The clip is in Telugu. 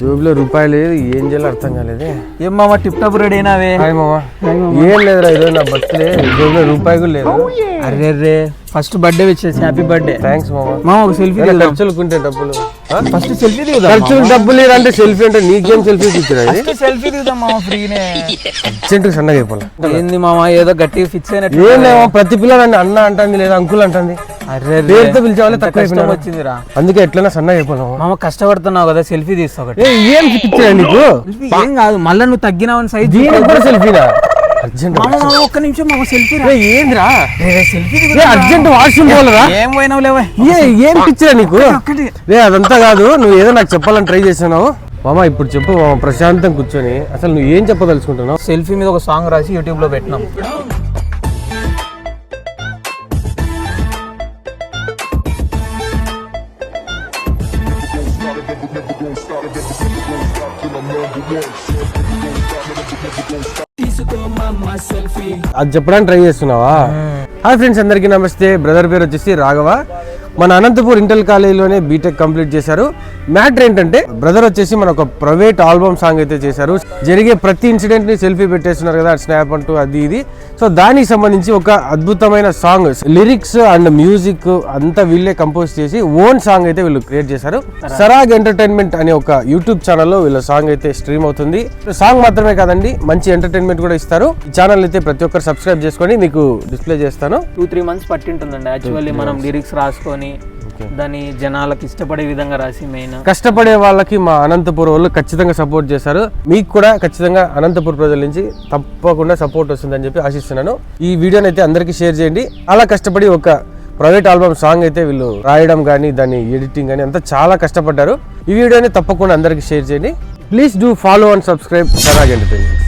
జోబులో రూపాయలు లేదు, ఏం చేయాలో అర్థం కాలేదు. ఏం మామ టిప్ టాప్ రెడీ అయినావే? హాయ్ మామ. ఏం లేదురా, ఈరోజు నా బర్త్డే, జోబులో రూపాయి కూడా లేదు. అరే రే, ఫస్ట్ బర్త్డే వచ్చేసి హ్యాపీ బర్త్డే. థ్యాంక్స్ మామ. మామ ఒక సెల్ఫీ ఖర్చులుకుంటే డబ్బులు, ఫస్ట్ సెల్ఫీ దిగుదా? ఖర్చులు డబ్బులు లేదంటే సెల్ఫీ అంటే నీకేం సెల్ఫీ కూర్చురా? సెల్ఫీ దిగుదాం మామ, ఫ్రీనే. అర్జెంట్ సన్నగా అయిపోలే. ఏంది మామ ఏదో గట్టిగా ఫిక్స్ అయినట్టు? ఏం లేవా, ప్రతి పిల్ల నన్ను అన్న అంటుంది లేదా అంకుల్ అంటుంది. అరే పేరుతో పిలిచేవాళ్ళే తక్కువ కష్టం వచ్చిందిరా. అందుకే ఎట్లైనా సన్నగా అయిపోయినావు. మామ కష్టపడుతున్నావు కదా, సెల్ఫీ తీస్తావు ఒకటి. ఏం పిచ్చా నీకు? ఏం కాదు, మళ్ళీ నువ్వు తగ్గినావని సైజ్ దీనికి కూడా సెల్ఫీనా? అర్జెంట్ ఒక్క నిమిషం మామ, సెల్ఫీ ఏంద్రా? సెల్ఫీ అర్జెంట్ వాష్రూమ్ పోలరా? ఏం పోయినావు లేవా? ఏం పిచ్చరా నీకు? రే అదంతా కాదు, నువ్వు ఏదో నాకు చెప్పాలని ట్రై చేస్తున్నావు. మామ ఇప్పుడు చెప్పు మామ, ప్రశాంతం కూర్చొని అసలు నువ్వు ఏం చెప్పదలుచుకుంటున్నావు? సెల్ఫీ మీద ఒక సాంగ్ రాసి యూట్యూబ్ లో పెట్టినాం. అది చెప్పడానికి ట్రై చేస్తున్నావా? హాయ్ ఫ్రెండ్స్, అందరికీ నమస్తే. బ్రదర్ పేరు వచ్చేసి రాఘవ. మన అనంతపూర్ ఇంటర్ కాలేజీలోనే బీటెక్ కంప్లీట్ చేశారు. మ్యాటర్ ఏంటంటే బ్రదర్ వచ్చేసి మన ఒక ప్రైవేట్ ఆల్బమ్ సాంగ్ అయితే చేశారు. జరిగే ప్రతి ఇన్సిడెంట్ ని సెల్ఫీ పెట్టేస్తున్నారు కదా, స్నాప్ అంటూ అది ఇది. సో దానికి సంబంధించి ఒక అద్భుతమైన సాంగ్, లిరిక్స్ అండ్ మ్యూజిక్ అంతా వీళ్ళే కంపోజ్ చేసి ఓన్ సాంగ్ అయితే వీళ్ళు క్రియేట్ చేశారు. సరాగ్ ఎంటర్టైన్మెంట్ అనే ఒక యూట్యూబ్ ఛానల్లో వీళ్ళ సాంగ్ అయితే స్ట్రీమ్ అవుతుంది. సాంగ్ మాత్రమే కాదండి, మంచి ఎంటర్టైన్మెంట్ కూడా ఇస్తారు. ఈ ఛానల్ అయితే ప్రతి ఒక్కరు సబ్స్క్రైబ్ చేసుకొని మీకు డిస్ప్లే చేస్తాను. 2-3 months పట్టింటుందండి యాక్చువల్లీ మనం లిరిక్స్ రాసుకొని దాన్ని జనాలకు ఇష్టపడే విధంగా రాసి. మెయిన్ కష్టపడే వాళ్ళకి మా అనంతపూర్ వాళ్ళు ఖచ్చితంగా సపోర్ట్ చేశారు. మీకు కూడా ఖచ్చితంగా అనంతపూర్ ప్రజల నుంచి తప్పకుండా సపోర్ట్ వస్తుందని చెప్పి ఆశిస్తున్నాను. ఈ వీడియోని అయితే అందరికీ షేర్ చేయండి. అలా కష్టపడి ఒక ప్రైవేట్ ఆల్బమ్ సాంగ్ అయితే వీళ్ళు రాయడం కానీ దాన్ని ఎడిటింగ్ కానీ అంతా చాలా కష్టపడ్డారు. ఈ వీడియోని తప్పకుండా అందరికీ షేర్ చేయండి. Please do follow and subscribe Sarag entertainment.